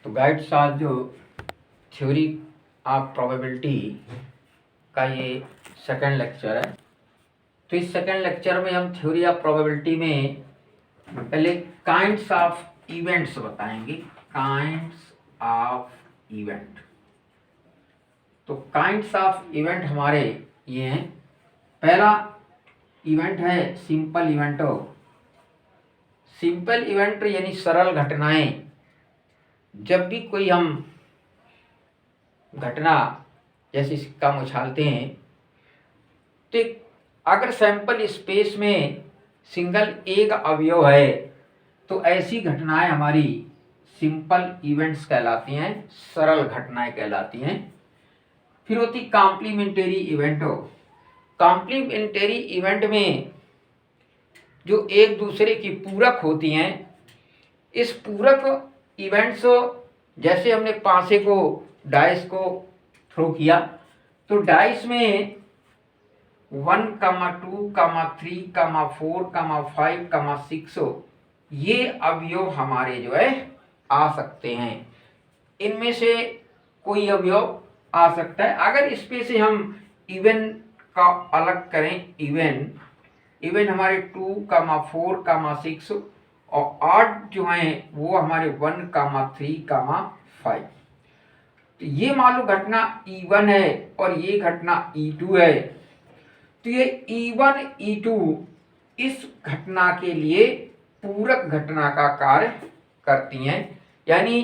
तो गाइड्स आज जो थ्योरी ऑफ प्रोबेबिलिटी का ये सेकंड लेक्चर है। तो इस सेकंड लेक्चर में हम थ्योरी ऑफ प्रोबेबिलिटी में पहले काइंड्स ऑफ इवेंट्स बताएंगे। काइंड्स ऑफ इवेंट, तो काइंड्स ऑफ इवेंट हमारे ये हैं। पहला इवेंट है सिंपल इवेंट। सिंपल इवेंट यानी सरल घटनाएं। जब भी कोई हम घटना जैसे सिक्का में उछालते हैं तो अगर सैंपल स्पेस में सिंगल एक अवयव है तो ऐसी घटनाएं हमारी सिंपल इवेंट्स कहलाती हैं, सरल घटनाएं कहलाती हैं। फिर होती कॉम्प्लीमेंटरी इवेंट। कॉम्प्लीमेंटरी इवेंट में जो एक दूसरे की पूरक होती हैं, इस पूरक इवेंट्स जैसे हमने पासे को डाइस को थ्रो किया तो डाइस में 1, 2, 3, 4, 5, 6 ये अवयव हमारे जो है आ सकते हैं। इनमें से कोई अवयव आ सकता है। अगर इसमें से हम इवन का अलग करें, इवन हमारे 2, 4, 6 और 8 जो हैं वो हमारे 1, 3, 5। तो ये मान लो घटना E1 है और ये घटना E2 है। तो ये E1 E2 इस घटना के लिए पूरक घटना का कार्य करती हैं, यानी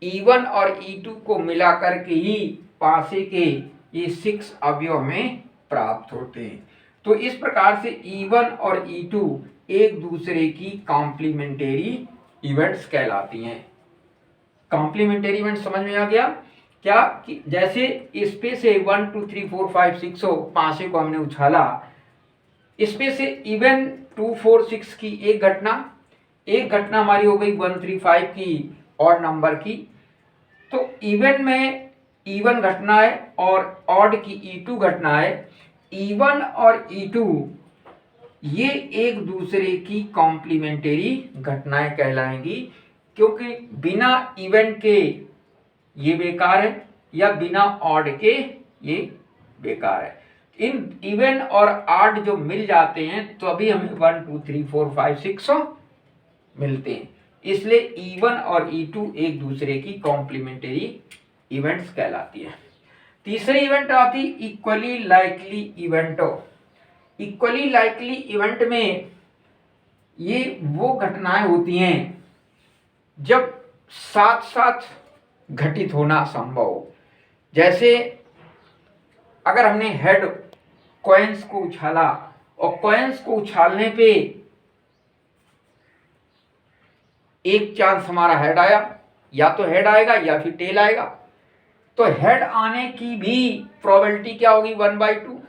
E1 और E2 को मिलाकर के ही पासे के ये 6 अवयव में प्राप्त होते हैं। तो इस प्रकार से E1 और E2 एक दूसरे की कॉम्प्लीमेंटरी इवेंट्स कहलाती हैं। कॉम्प्लीमेंटरी इवेंट समझ में आ गया क्या? कि जैसे इसपे से 1, 2, 3, 4, 5, 6 पासे को हमने उछाला, इसपे से इवन 2, 4, 6 की एक घटना हमारी हो गई 1, 3, 5 की ऑड नंबर की। तो इवन में E1 घटना है और ऑड की E2 घटना है। E1 और E2 ये एक दूसरे की कॉम्प्लीमेंटरी घटनाएं कहलाएंगी, क्योंकि बिना इवेंट के ये बेकार है या बिना ऑड के ये बेकार है। इन इवन और ऑड जो मिल जाते हैं तो अभी हमें 1, 2, 3, 4, 5, 6 मिलते हैं। इसलिए E1 और E2 एक दूसरे की कॉम्प्लीमेंटरी इवेंट्स कहलाती है। तीसरी इवेंट आती equally likely event. Equally likely event में ये वो घटनाएं होती हैं जब साथ साथ घटित होना संभव हो। जैसे अगर हमने हेड कॉइन्स को उछाला और कॉइन्स को उछालने पे एक चांस हमारा हेड आया, या तो हेड आएगा या फिर टेल आएगा। तो हेड आने की भी प्रोबेबिलिटी क्या होगी? 1/2।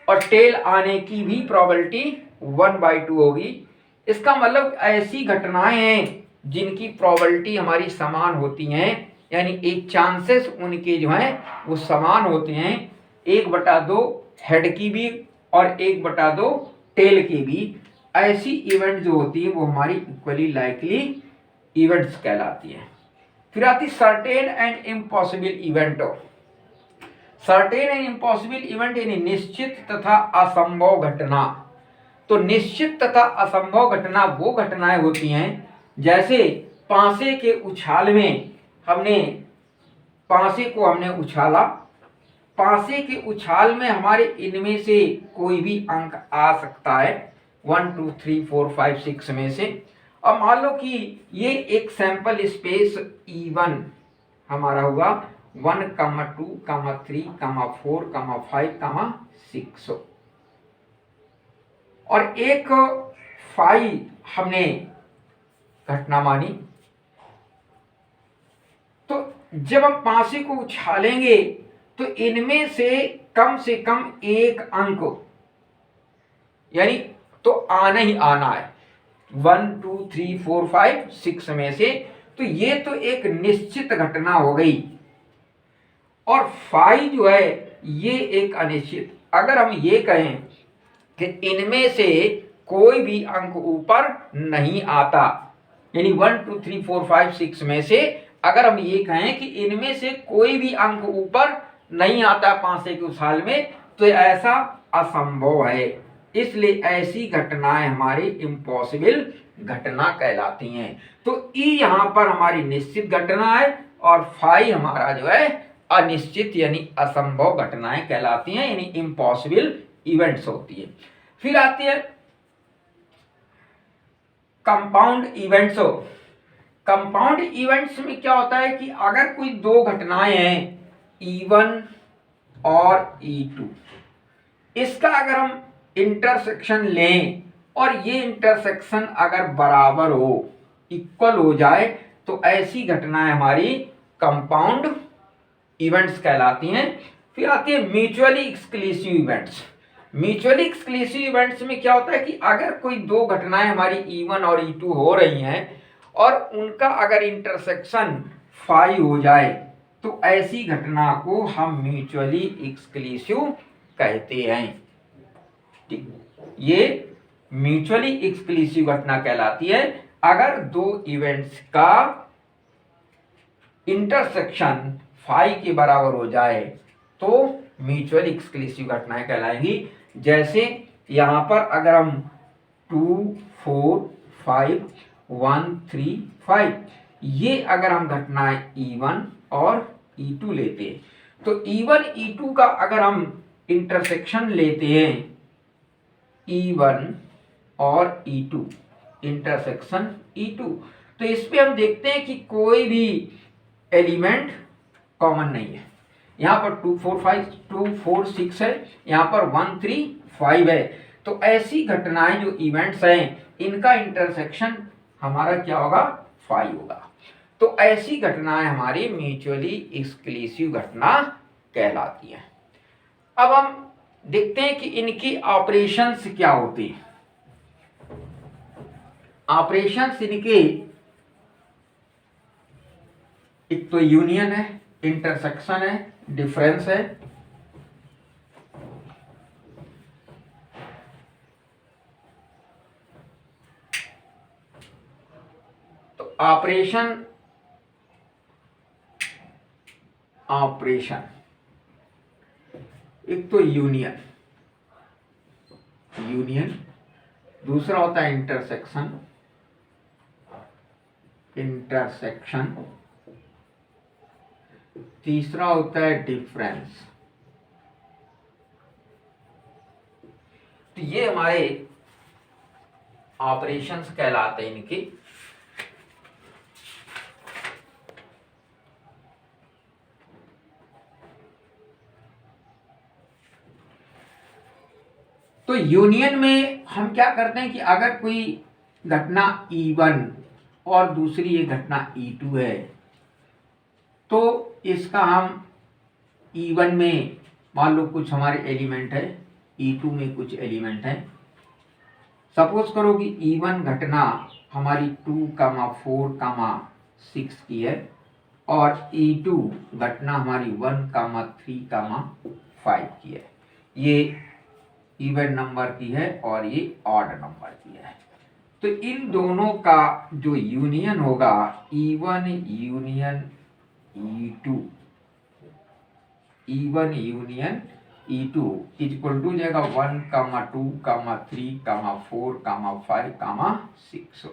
और टेल आने की भी प्रोबेबिलिटी 1/2 होगी। इसका मतलब ऐसी घटनाएं हैं जिनकी प्रोबेबिलिटी हमारी समान होती हैं, यानी एक चांसेस उनके जो हैं वो समान होते हैं। 1/2 हेड की भी और 1/2 टेल की भी। ऐसी इवेंट जो होती है वो हमारी इक्वली लाइकली इवेंट्स कहलाती हैं। फिर आती certain and impossible event. Certain and impossible event यानी निश्चित तथा असंभव घटना। तो निश्चित तथा असंभव घटना वो घटनाएं होती हैं जैसे पासे के उछाल में पासे को हमने उछाला, पासे के उछाल में हमारे इनमें से कोई भी अंक आ सकता है 1, 2, 3, 4, 5, 6 में से। अब मान लो कि ये एक सैंपल स्पेस E1 हमारा हुआ 1, 2, 3, 4, 5, 6 और एक 5 हमने घटना मानी। तो जब हम पासे को उछालेंगे तो इनमें से कम एक अंक यानी तो आना ही आना है 1, 2, 3, 4, 5, 6 में से। तो ये तो एक निश्चित घटना हो गई। और 5 जो है ये एक अनिश्चित। अगर हम ये कहें कि इनमें से कोई भी अंक ऊपर नहीं आता, यानी 1, 2, 3, 4, 5, 6 में से अगर हम ये कहें कि इनमें से कोई भी अंक ऊपर नहीं आता 5 से की उछाल में, तो ऐसा असंभव है। इसलिए ऐसी घटनाएं हमारी इम्पॉसिबल घटना कहलाती हैं। तो ई यहां पर हमारी निश्चित घटना है और फाई हमारा जो है अनिश्चित यानी असंभव घटनाएं कहलाती हैं, यानी इम्पॉसिबल इवेंट्स होती है। फिर आती है कंपाउंड इवेंट्स। कंपाउंड इवेंट्स में क्या होता है कि अगर कोई दो घटनाएं हैं E1 और E2, इसका अगर हम इंटरसेक्शन लें और ये इंटरसेक्शन अगर बराबर हो, इक्वल हो जाए, तो ऐसी घटनाएं हमारी कंपाउंड इवेंट्स कहलाती हैं। फिर आती है mutually exclusive events. Mutually exclusive events में क्या होता है कि अगर कोई दो घटनाएं हमारी E1 और E2 हो रही हैं और उनका अगर इंटरसेक्शन फाई हो जाए, तो ऐसी घटना को हम म्यूचुअली एक्सक्लूसिव कहते हैं। ठीक, ये म्यूचुअली एक्सक्लूसिव घटना कहलाती है अगर दो इवेंट्स का इंटरसेक्शन फाई के बराबर हो जाए, तो म्यूचुअली एक्सक्लूसिव घटनाएं कहलाएंगी। जैसे यहां पर अगर हम 2 4 5 1 3 5 ये अगर हम घटनाएं E1 और E2 लेते हैं, तो E1 E2 का अगर हम इंटरसेक्शन लेते हैं, E1 और E2 इंटरसेक्शन E2, तो इस पे हम देखते हैं कि कोई भी एलिमेंट कॉमन नहीं है। यहां पर 2 4 6 है, यहां पर 1 3 5 है। तो ऐसी घटनाएं जो इवेंट्स हैं, इनका इंटरसेक्शन हमारा क्या होगा, फाई होगा। तो ऐसी घटनाएं हमारी म्यूचुअली एक्सक्लूसिव घटना कहलाती हैं। अब हम देखते हैं कि इनकी ऑपरेशंस क्या होती हैं। ऑपरेशंस इनके एक तो यूनियन है, इंटरसेक्शन है, डिफरेंस है। तो ऑपरेशन एक तो यूनियन, दूसरा होता है इंटरसेक्शन, तीसरा होता है डिफरेंस। तो ये हमारे ऑपरेशंस कहलाते हैं इनके। तो यूनियन में हम क्या करते हैं कि अगर कोई घटना E1 और दूसरी ये घटना E2 है, तो इसका हम E1 में मान लो कुछ हमारे एलिमेंट है, E2 में कुछ एलिमेंट है। सपोज करो कि E1 घटना हमारी 2, 4, 6 की है और E2 घटना हमारी 1, 3, 5 की है। ये इवन नंबर की है और ये ऑड नंबर की है। तो इन दोनों का जो यूनियन होगा, E1 union E2, E1 union E2 equal to जाएगा 1, 2, 3, 4, 5, 6।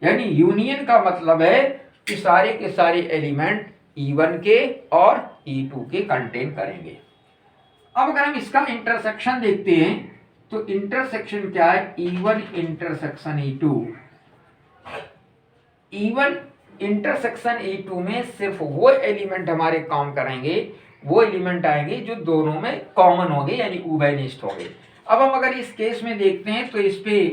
यानी यूनियन का मतलब है कि सारे के सारे एलिमेंट E1 के और E2 के कंटेन करेंगे। अब अगर हम इसका इंटरसेक्शन देखते हैं, तो इंटरसेक्शन क्या है, E1 intersection E2। E1 intersection E2 में सिर्फ वो एलिमेंट हमारे काम करेंगे, वो एलिमेंट आएंगे जो दोनों में कॉमन होंगे, यानी उभयनिष्ठ होंगे। अब हम अगर इस केस में देखते हैं, तो इस पे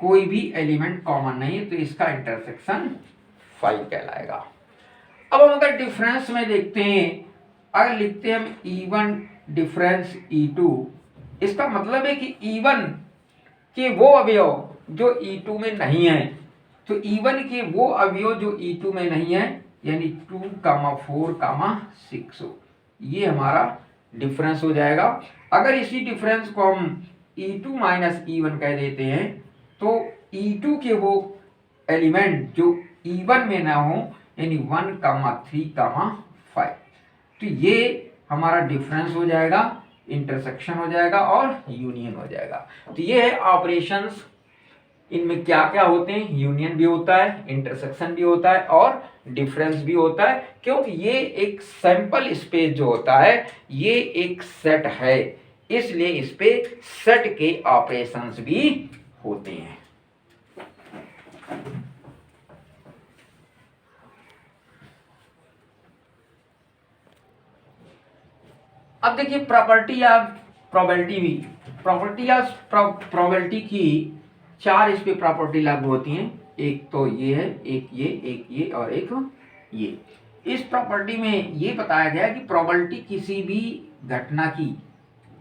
कोई भी एलिमेंट कॉमन नहीं है, तो इसका इंटरसेक्शन 5 कहलाएगा। अब हम अगर डिफरेंस में देखते हैं, अगर लिखते हैं हम E1 डिफरेंस E2, इसका मतलब है कि E1 के वो अवयव जो E2 में नहीं है, तो E1 के वो अवयव जो E2 में नहीं है, यानी 2, 4, 6, ये हमारा डिफरेंस हो जाएगा। अगर इसी डिफरेंस को हम E2 माइनस E1 कह देते हैं, तो E2 के वो एलिमेंट जो इवन में ना हो, यानी 1,3,5। तो ये हमारा डिफरेंस हो जाएगा, इंटरसेक्शन हो जाएगा और यूनियन हो जाएगा। तो ये है ऑपरेशंस। इनमें क्या क्या होते हैं, यूनियन भी होता है, इंटरसेक्शन भी होता है और डिफरेंस भी होता है, क्योंकि ये एक सैंपल स्पेस जो होता है ये एक सेट है, इसलिए इस पे सेट के ऑपरेशंस भी होते हैं। अब देखिए प्रॉपर्टी या प्रोबेबिलिटी भी, प्रॉपर्टी या प्रोबेबिलिटी की 4 इस पे प्रॉपर्टी लागू होती हैं। एक तो ये है, एक ये और एक ये। इस प्रॉपर्टी में ये बताया गया कि प्रोबेबिलिटी किसी भी घटना की,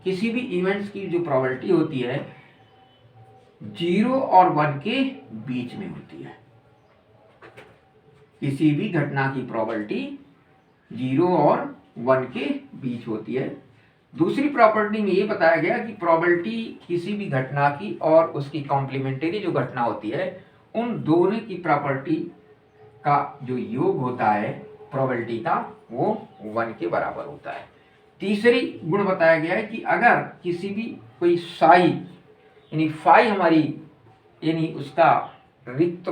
किसी भी इवेंट्स की जो प्रोबेबिलिटी होती है 0 और 1 के बीच में होती है। किसी भी घटना की प्रोबेबिलिटी 0 और 1 के बीच होती है। दूसरी प्रॉपर्टी में ये बताया गया कि प्रोबेबिलिटी किसी भी घटना की और उसकी कॉम्प्लीमेंट्री जो घटना होती है उन दोनों की प्रॉपर्टी का जो योग होता है प्रोबेबिलिटी का, वो 1 के बराबर होता है। तीसरी गुण बताया गया है कि अगर किसी भी कोई साई यानी फाई हमारी, यानी उसका रिक्त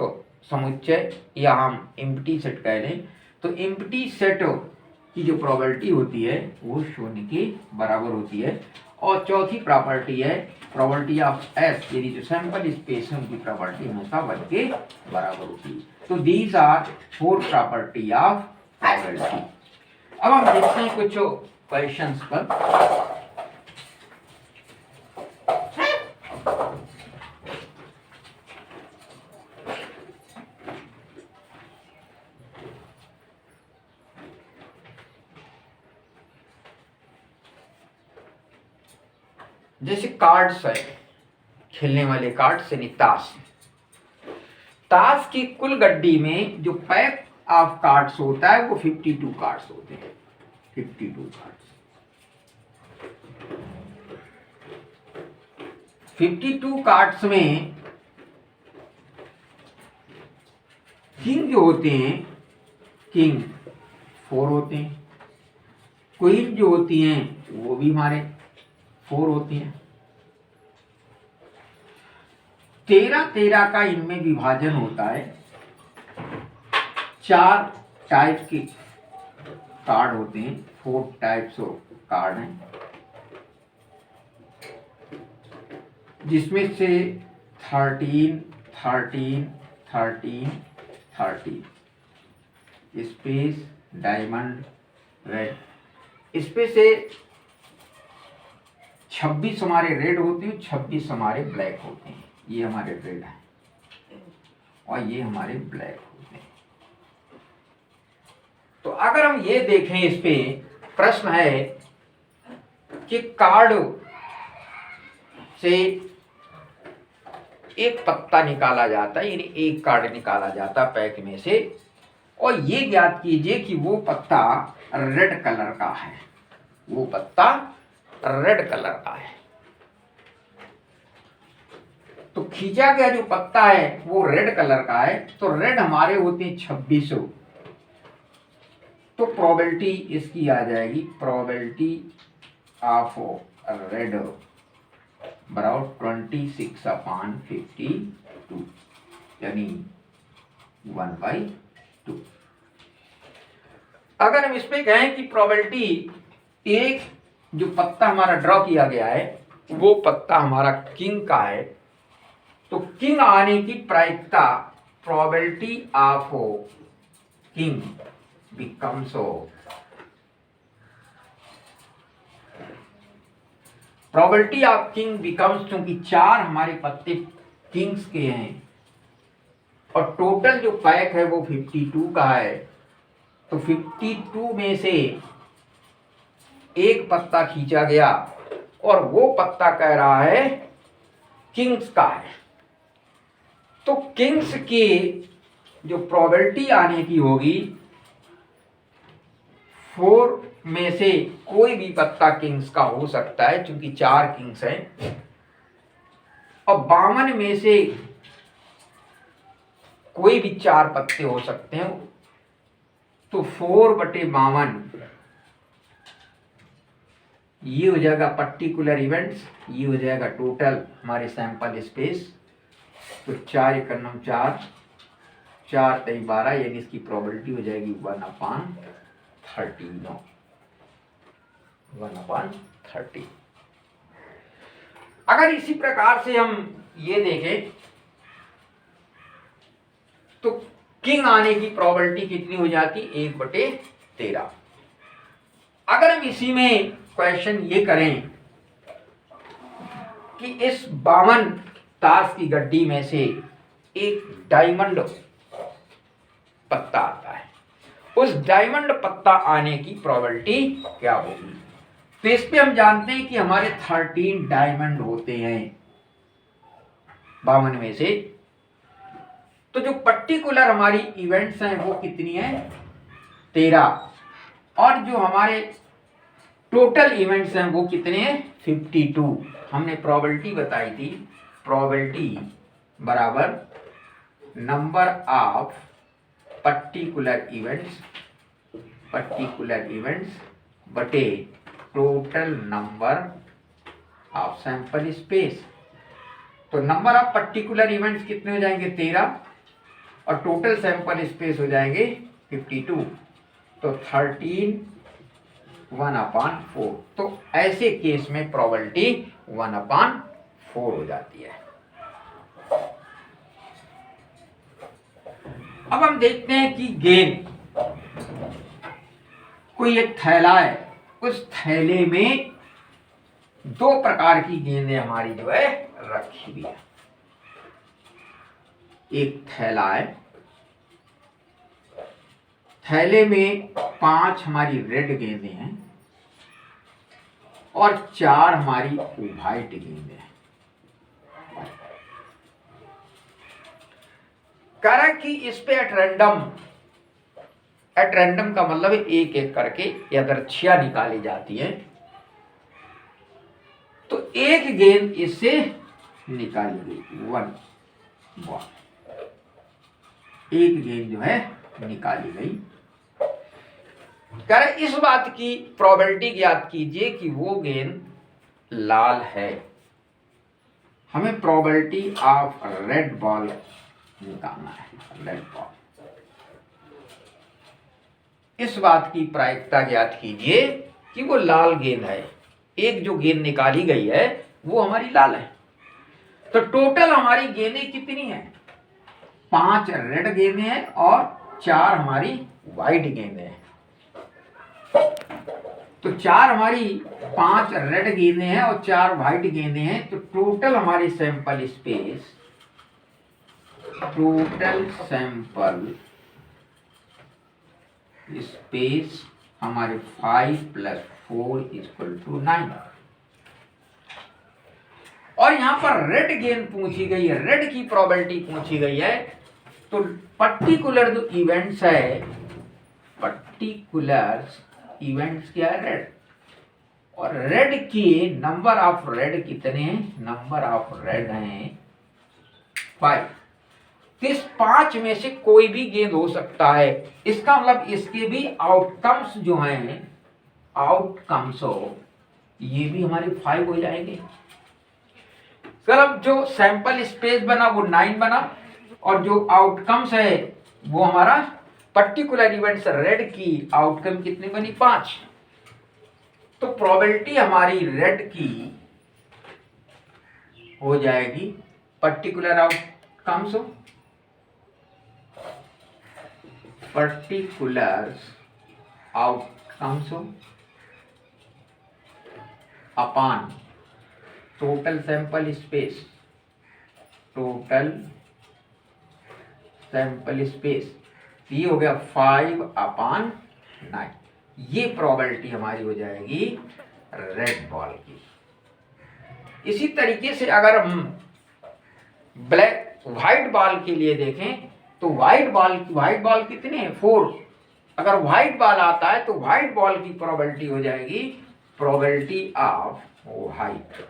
समुच्चय या हम एम्प्टी सेट कह लें, तो एम्प्टी सेट की जो प्रोबेबिलिटी होती है वो 0 के बराबर होती है। और चौथी प्रॉपर्टी है प्रोबेबिलिटी ऑफ एस, यानी जो सैंपल स्पेस है उनकी प्रॉपर्टी हमेशा 1 के बराबर होती है। तो these are 4 property of probability. अब हम देखते हैं कुछ क्वेश्चंस पर। जैसे कार्ड्स है, खेलने वाले कार्ड्स यानी ताश। ताश की कुल गड्डी में जो पैक ऑफ कार्ड्स होता है वो 52 कार्ड्स होते हैं। 52 कार्ड्स, 52 कार्ड्स में किंग जो होते हैं, किंग 4 होते हैं। क्वीन जो होती हैं वो भी हमारे 4 होती हैं। 13-13 का इनमें विभाजन होता है। 4 टाइप के कार्ड होते हैं, 4 टाइप्स ऑफ कार्ड हैं, जिसमें से 13, 13, 13, 13 स्पेस, डायमंड, रेड, इसमें से 26 हमारे रेड होते हैं, 26 हमारे ब्लैक होते हैं। ये हमारे रेड है और ये हमारे ब्लैक होते हैं। तो अगर हम ये देखें, इस पे प्रश्न है कि कार्ड से एक पत्ता निकाला जाता है, यानी एक कार्ड निकाला जाता है पैक में से, और ये ज्ञात कीजिए कि वो पत्ता रेड कलर का है, वो पत्ता रेड कलर का है। तो खींचा गया जो पत्ता है वो रेड कलर का है, तो रेड हमारे होते हैं 26। तो प्रोबेबिलिटी इसकी आ जाएगी, प्रोबेबिलिटी ऑफ रेड बराबर 26/52, यानी 1/2। अगर हम इस पे कहें कि प्रोबेबिलिटी एक जो पत्ता हमारा ड्रॉ किया गया है वो पत्ता हमारा किंग का है, तो किंग आने की प्रायिकता, probability of king becomes probability of king becomes, क्योंकि 4 हमारे पत्ते किंग्स के हैं और टोटल जो पैक है वो 52 का है, तो 52 में से एक पत्ता खींचा गया और वो पत्ता कह रहा है किंग्स का है। तो किंग्स की जो प्रोबेबिलिटी आने की होगी, 4 में से कोई भी पत्ता किंग्स का हो सकता है क्योंकि 4 किंग्स हैं, और 52 में से कोई भी 4 पत्ते हो सकते हैं, तो 4/52 ये हो जाएगा पर्टिकुलर इवेंट्स, ये हो जाएगा टोटल हमारे सैंपल स्पेस। तो 4 × 9 4, 4 × 3 12, यानी इसकी प्रोबेबिलिटी हो जाएगी 1/30, 1/30। अगर इसी प्रकार से हम ये देखें तो किंग आने की प्रोबेबिलिटी कितनी हो जाती, 1/13। अगर हम इसी में क्वेश्चन ये करें कि इस 52 ताश की गड्डी में से एक डायमंड पत्ता आता है, उस डायमंड पत्ता आने की प्रोबेबिलिटी क्या होगी। तो इस पे हम जानते हैं कि हमारे 13 डायमंड होते हैं 52 में से। तो जो पर्टिकुलर हमारी इवेंट्स हैं वो कितनी है, 13, और जो हमारे टोटल इवेंट्स हैं वो कितने हैं, 52। हमने प्रोबेबिलिटी बताई थी, प्रोबेबिलिटी बराबर नंबर ऑफ पर्टिकुलर इवेंट्स बटे total number of sample space. तो नंबर ऑफ पर्टिकुलर इवेंट्स कितने हो जाएंगे, 13, और टोटल सैंपल स्पेस हो जाएंगे 52। तो 13 1/4। तो ऐसे केस में प्रोबेबिलिटी 1/4 हो जाती है। अब हम देखते हैं कि गेंद, कोई एक थैला है, उस थैले में 2 प्रकार की गेंदें हमारी जो है रखी हुई है। एक थैला है, थैले में 5 हमारी रेड गेंदें हैं और 4 हमारी व्हाइट गेंदें हैं। कह रहा कि इस पे एट रैंडम का मतलब है एक एक करके यादृच्छिया निकाली जाती है। तो एक गेंद इससे निकाली गई, 1 बॉल, एक गेंद जो है निकाली गई। कह रहे इस बात की प्रोबेबिलिटी ज्ञात कीजिए कि वो गेंद लाल है। हमें प्रोबेबिलिटी ऑफ रेड बॉल निकालना है, रेड बॉल। इस बात की प्रायिकता ज्ञात कीजिए कि वो लाल गेंद है। एक जो गेंद निकाली गई है वो हमारी लाल है। तो टोटल हमारी गेंदें कितनी हैं, 5 रेड गेंदें हैं और 4 हमारी व्हाइट गेंदें हैं। तो 4 हमारी 5 रेड गेंदें हैं और 4 व्हाइट गेंदें हैं। तो टोटल हमारी sample space, total sample space हमारे 5 + 4 = 9। और यहां पर रेड गेंद पूछी गई है, रेड की प्रोबेबिलिटी पूछी गई है। तो पर्टिकुलर जो इवेंट्स है, पर्टिकुलर इवेंट्स क्या है, रेड। और रेड की नंबर ऑफ रेड कितने हैं, नंबर ऑफ रेड हैं 5। इस 5 में से कोई भी गेंद हो सकता है। इसका मतलब इसके भी आउटकम्स जो हैं, आउटकम्स हो, ये भी हमारे 5 हो जाएंगे। सर अब जो सैंपल स्पेस बना वो 9 बना, और जो आउटकम्स है वो हमारा पर्टिकुलर इवेंट्स रेड की आउटकम कितनी बनी, 5। तो प्रोबेबिलिटी हमारी रेड की हो जाएगी, पर्टिकुलर आउटकम्स हो, पर्टिकुलर आउटकम्स हो upon total sample space, total sample space, ये हो गया 5/9। ये प्रोबेबिलिटी हमारी हो जाएगी रेड बॉल की। इसी तरीके से अगर हम व्हाइट बॉल के लिए देखें तो व्हाइट बॉल कितने हैं, 4। अगर व्हाइट बॉल आता है तो व्हाइट बॉल की प्रोबेबिलिटी हो जाएगी, प्रोबेबिलिटी ऑफ व्हाइट,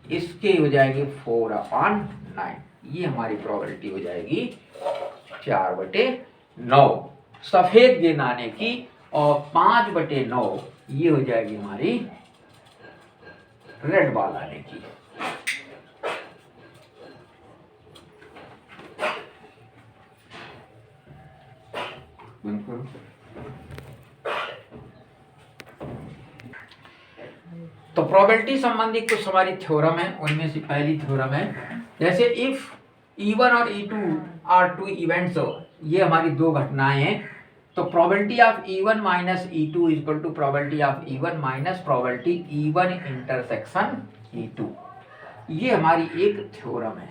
इसके हो जाएगी 4/9। ये हमारी प्रोबेबिलिटी हो जाएगी 4/9 सफेद गेंद आने की, और 5/9 ये हो जाएगी हमारी रेड बॉल आने की। तो प्रोबेबिलिटी संबंधी कुछ हमारी थ्योरम है, उनमें से पहली थ्योरम है जैसे इफ E1 और E2 आर टू इवेंट्स, ये हमारी दो घटनाएं हैं, तो probability of E1 minus E2 equal to probability of E1 minus probability E1 intersection E2, ये हमारी एक थ्योरम है।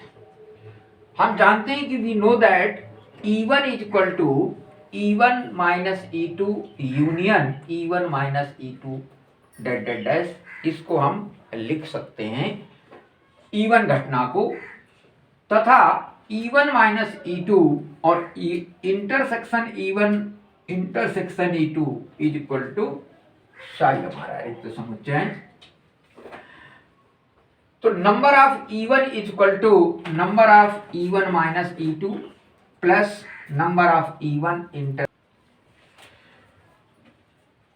हम जानते हैं कि we know that E1 is equal to E1 minus E2 union E1 minus E2 dash dash dash, इसको हम लिख सकते हैं E1 घटना को, तथा E1 माइनस E2 और intersection E1 intersection E2 is equal to psi हमारा रिक्त समुच्चय। तो number of E1 is equal to number of E1 minus E2 plus number of E1 inter.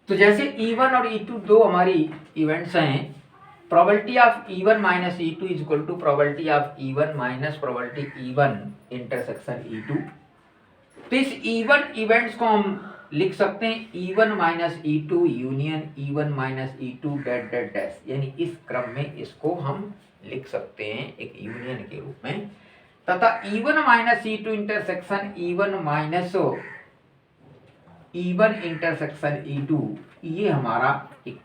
तो जैसे E1 और E2 दो हमारी इवेंट्स हैं, probability of E1 minus E2 is equal to probability of E1 minus probability E1 intersection E2। तो इस E1 events को हम लिख सकते हैं E1 minus E2 union E1 minus E2 dash dash dash, यानी इस क्रम में इसको हम लिख सकते हैं एक यूनियन के रूप में, तथा E1 minus E2 intersection E1 minus E1 intersection E2, ये हमारा एक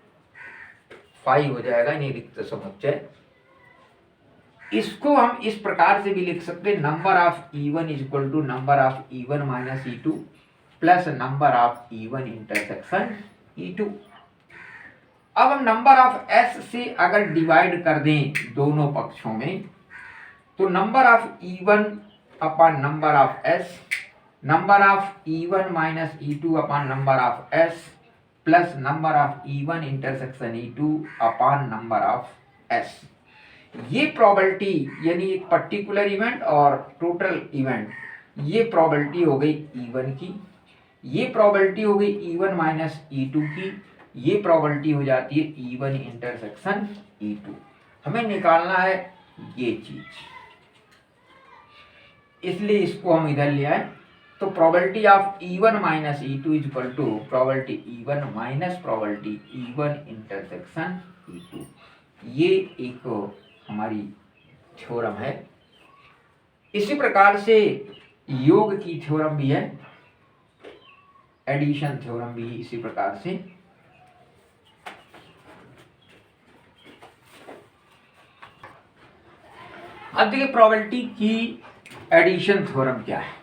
5 हो जाएगा, यानी रिक्त समुच्चय। इसको हम इस प्रकार से भी लिख सकते हैं number of E1 is equal to number of E1 minus E2 plus number of E1 intersection E2। अब हम नंबर ऑफ S से अगर डिवाइड कर दें दोनों पक्षों में, तो number of E1 upon number of S, number of E1 minus E2 upon number of S plus number of E1 intersection E2 upon number of S। ये प्रोबेबिलिटी यानी एक पर्टिकुलर इवेंट और टोटल इवेंट, ये probability हो गई E1 की, ये probability हो गई E1 माइनस E2 की, ये प्रोबेबिलिटी हो जाती है E1 इंटरसेक्शन E2। हमें निकालना है ये चीज, इसलिए इसको हम इधर ले आए। तो probability of E1 minus E2 is equal to probability E1 minus probability E1 intersection E2, ये एक हमारी थ्योरम है। इसी प्रकार से योग की थ्योरम भी है, एडिशन थ्योरम भी इसी प्रकार से। अब देखिए प्रोबेबिलिटी की एडिशन थ्योरम क्या है।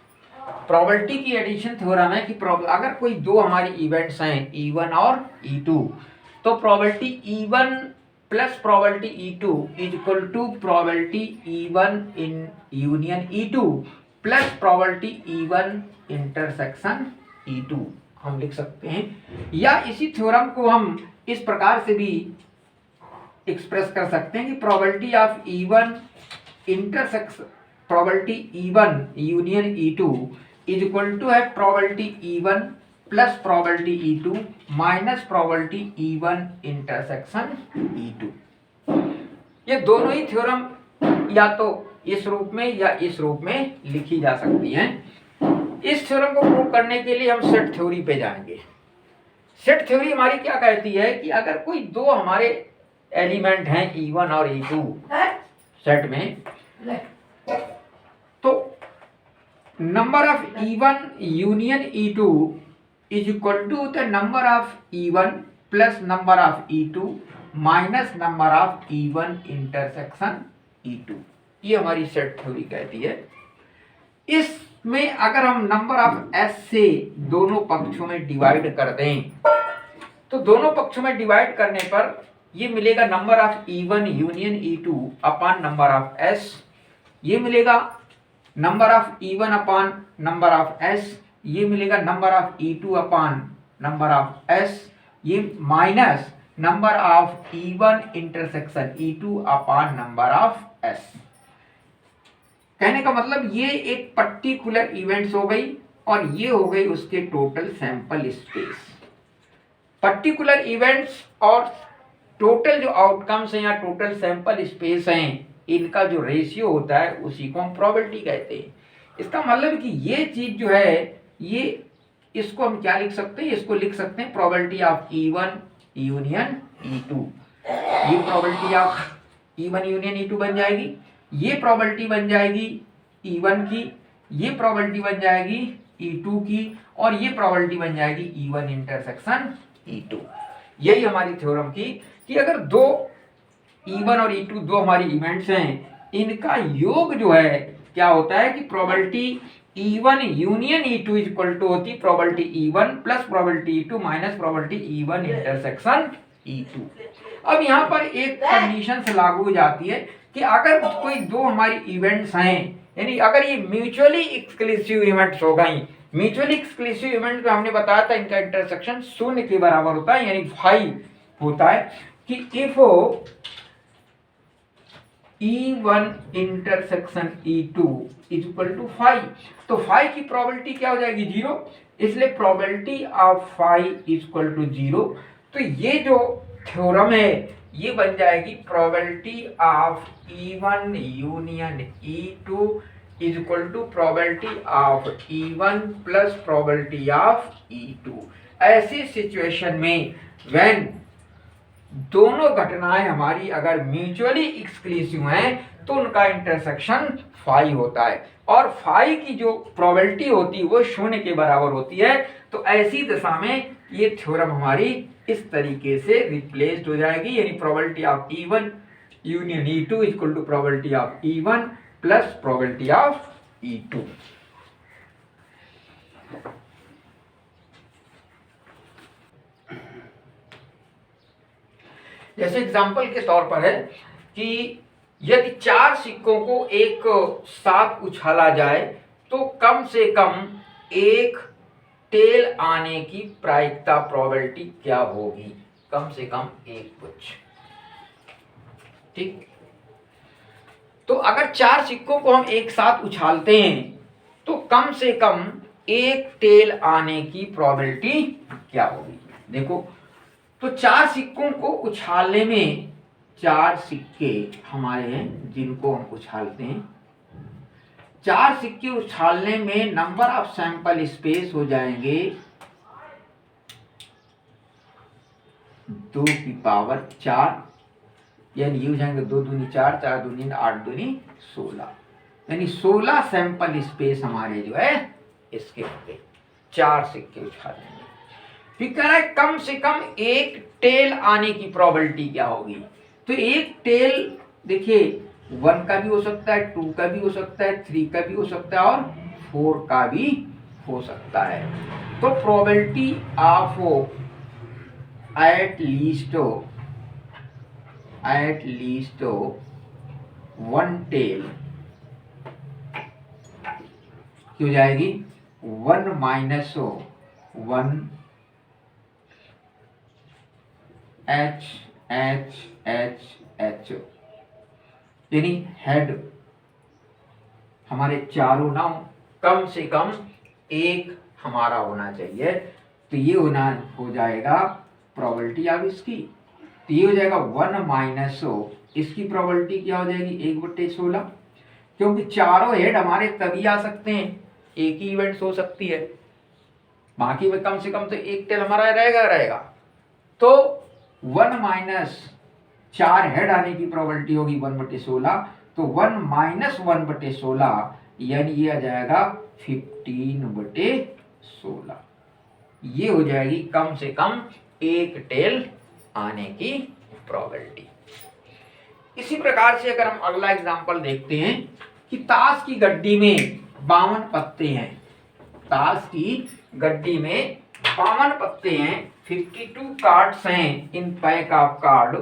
प्रोबेबिलिटी की एडिशन थ्योरम है कि अगर कोई दो हमारी इवेंट्स हैं E1 और E2, तो probability E1 plus probability E2 is equal to probability E1 in union E2 plus probability E1 intersection E2 हम लिख सकते हैं। या इसी थ्योरम को हम इस प्रकार से भी एक्सप्रेस कर सकते हैं कि probability of E1 intersection probability E1 union E2 is equal to है probability E1 plus probability E2 minus probability E1 intersection E2। ये दोनों ही थ्योरम या तो इस रूप में या इस रूप में लिखी जा सकती हैं। इस थ्योरम को प्रूव करने के लिए हम सेट थ्योरी पे जाएंगे। सेट थ्योरी हमारी क्या कहती है कि अगर कोई दो हमारे एलिमेंट हैं E1 और E2 सेट में, तो number of E1 union E2 is equal to the number of E1 plus number of E2 minus number of E1 intersection E2, ये हमारी सेट थ्योरी कहती है। इसमें अगर हम नंबर ऑफ S से दोनों पक्षों में डिवाइड कर दें, तो दोनों पक्षों में डिवाइड करने पर ये मिलेगा number of E1 union E2 upon number of S, ये मिलेगा number of E1 upon number of S, ये मिलेगा number of E2 upon number of S, ये minus number of E1 intersection E2 upon number of S। कहने का मतलब ये एक पर्टिकुलर इवेंट्स हो गई और ये हो गई उसके total sample space. Particular events और टोटल जो आउटकम्स हैं या टोटल सैंपल स्पेस हैं, इनका जो रेशियो होता है उसी को हम प्रोबेबिलिटी कहते हैं। इसका मतलब कि ये चीज जो है, ये इसको हम क्या लिख सकते हैं, इसको लिख सकते हैं probability of E1 union E2। ये probability of E1 union E2 बन जाएगी, ये प्रोबेबिलिटी बन जाएगी E1 की, ये प्रोबेबिलिटी बन जाएगी E2 की, और ये प्रोबेबिलिटी बन जाएगी E1 इंटरसेक्शन E2। यही हमारी थ्योरम की कि अगर दो E1 और E2 दो हमारी इवेंट्स हैं, इनका योग जो है क्या होता है कि probability E1 union E2 equal to होती probability E1 plus probability E2 minus probability E1 intersection E2। अब यहाँ पर एक कंडीशन से लागू हो जाती है कि अगर कोई दो हमारी इवेंट्स हैं, यानी अगर ये म्यूचुअली एक्सक्लूसिव इवेंट्स हो गई, म्यूचुअली एक्सक्लूसिव इवेंट में हमने बताया था इनका इंटरसेक्शन 0 के बराबर होता है, यानी फाई होता है कि if E1 intersection E2 is equal to phi, तो फाई की प्रोबेबिलिटी क्या हो जाएगी 0, इसलिए probability of phi is equal to 0। तो ये जो थ्योरम है ये बन जाएगी probability of E1 union E2 is equal to probability of E1 plus probability of E2। ऐसी सिचुएशन में व्हेन दोनों घटनाएं हमारी अगर म्यूचुअली एक्सक्लूसिव हैं तो उनका इंटरसेक्शन फाई होता है, और फाई की जो प्रोबेबिलिटी होती है वो 0 के बराबर होती है। तो ऐसी दशा में ये थ्योरम हमारी इस तरीके से रिप्लेस्ड हो जाएगी, यानी probability of E1 union E2 equal to probability of E1 plus probability of E2। जैसे एग्जाम्पल के तौर पर है कि यदि 4 सिक्कों को एक साथ उछाला जाए तो कम से कम एक टेल आने की प्रायिकता प्रोबेबिलिटी क्या होगी, कम से कम एक कुछ। ठीक, तो अगर 4 सिक्कों को हम एक साथ उछालते हैं तो कम से कम एक टेल आने की प्रोबेबिलिटी क्या होगी। देखो, तो 4 सिक्कों को उछालने में 4 सिक्के हमारे हैं जिनको हम उछालते हैं। 4 सिक्के उछालने में नंबर ऑफ सैंपल स्पेस हो जाएंगे 2 की पावर 4, यानी ये हो जाएंगे 2 दूनी 4, 4 दूनी 8 दूनी 16, यानी 16 सैंपल स्पेस हमारे जो है इसके होंगे 4 सिक्के उछालने में। फिर कह रहा है कम से कम एक टेल आने की प्रोबेबिलिटी क्या होगी। तो एक टेल देखिए 1 का भी हो सकता है, 2 का भी हो सकता है, 3 का भी हो सकता है और 4 का भी हो सकता है। तो probability of at least 1 tail क्यों जाएगी 1 minus 1 H H H H, यानी हेड हमारे चारों ना कम से कम एक हमारा होना चाहिए। तो ये हो जाएगा प्रोबेबिलिटी अब इसकी, तो ये हो जाएगा 1 माइनस इसकी प्रोबेबिलिटी क्या हो जाएगी 1/16, क्योंकि चारों हेड हमारे तभी आ सकते हैं, एक ही इवेंट्स हो सकती है, बाकी में कम से कम तो एक टेल हमारा रहेगा। तो 1 माइनस 4 हेड आने की प्रोबेबिलिटी होगी 1/16, तो 1 माइनस 1/16 यानी ये आ जाएगा 15/16। ये हो जाएगी कम से कम एक टेल आने की प्रोबेबिलिटी। इसी प्रकार से अगर हम अगला एग्जांपल देखते हैं कि ताश की गड्डी में 52 पत्ते हैं, ताश की गड्डी में 52 पत्ते हैं, 52 कार्ड्स हैं इन पैक ऑफ कार्ड।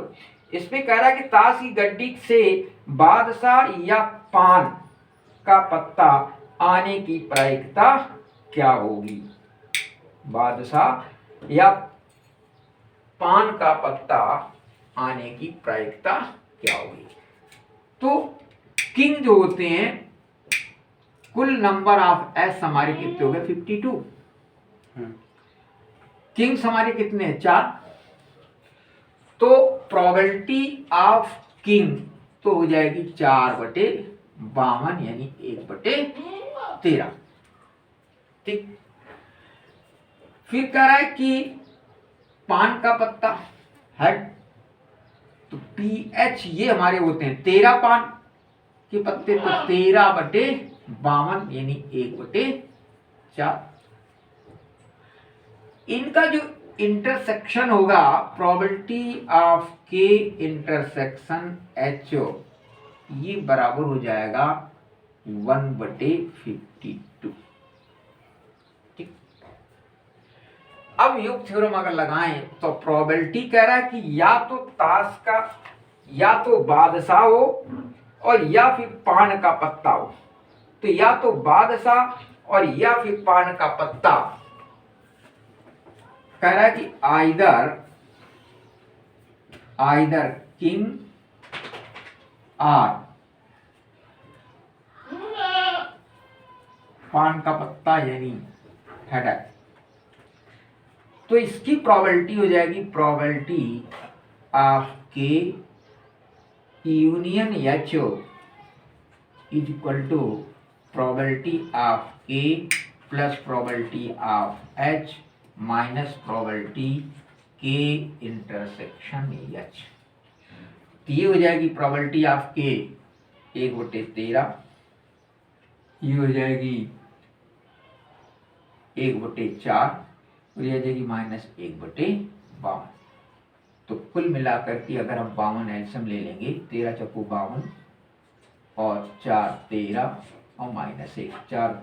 इसमें कह रहा है कि ताश की गड्डी से बादशाह या पान का पत्ता आने की प्रायिकता क्या होगी, बादशाह या पान का पत्ता आने की प्रायिकता क्या होगी। तो किंग जो होते हैं कुल नंबर ऑफ एस हमारे कितने हो गए 52। किंग्स हमारे कितने हैं 4। तो प्रोबेबिलिटी ऑफ किंग तो हो जाएगी 4/52 यानी 1/13। ठीक। फिर कह रहा है कि पान का पत्ता है तो PH ये हमारे होते हैं 13 पान के पत्ते तो 13/52 यानी 1/4। इनका जो इंटरसेक्शन होगा प्रोबेबिलिटी ऑफ के इंटरसेक्शन HO ये बराबर हो जाएगा 1/52। ठीक। अब योग थ्योरम अगर लगाएं तो प्रोबेबिलिटी कह रहा है कि या तो ताश का या तो बादशाह हो और या फिर पान का पत्ता हो। तो या तो बादशाह और या फिर पान का पत्ता कह रहा है कि आइदर किंग और पान का पत्ता यानी हेड। तो इसकी प्रोबेबिलिटी हो जाएगी probability of K union HO is equal to probability of K plus probability of H minus probability K intersection H। तो ये हो जाएगी प्रोबेबिलिटी ऑफ के 1/13, ये हो जाएगी 1/4 और ये आ जाएगी -1/52। तो कुल मिलाकर के अगर हम 52 एलसीएम ले लेंगे 13 चक्कू 52 और 4 13 और -1 4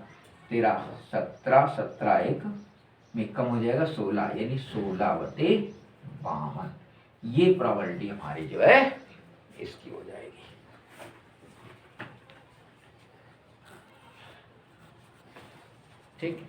13 17 17 1 में कम हो जाएगा 16 यानी 16/52। ये प्रोबेबिलिटी हमारी जो है इसकी हो जाएगी। ठीक।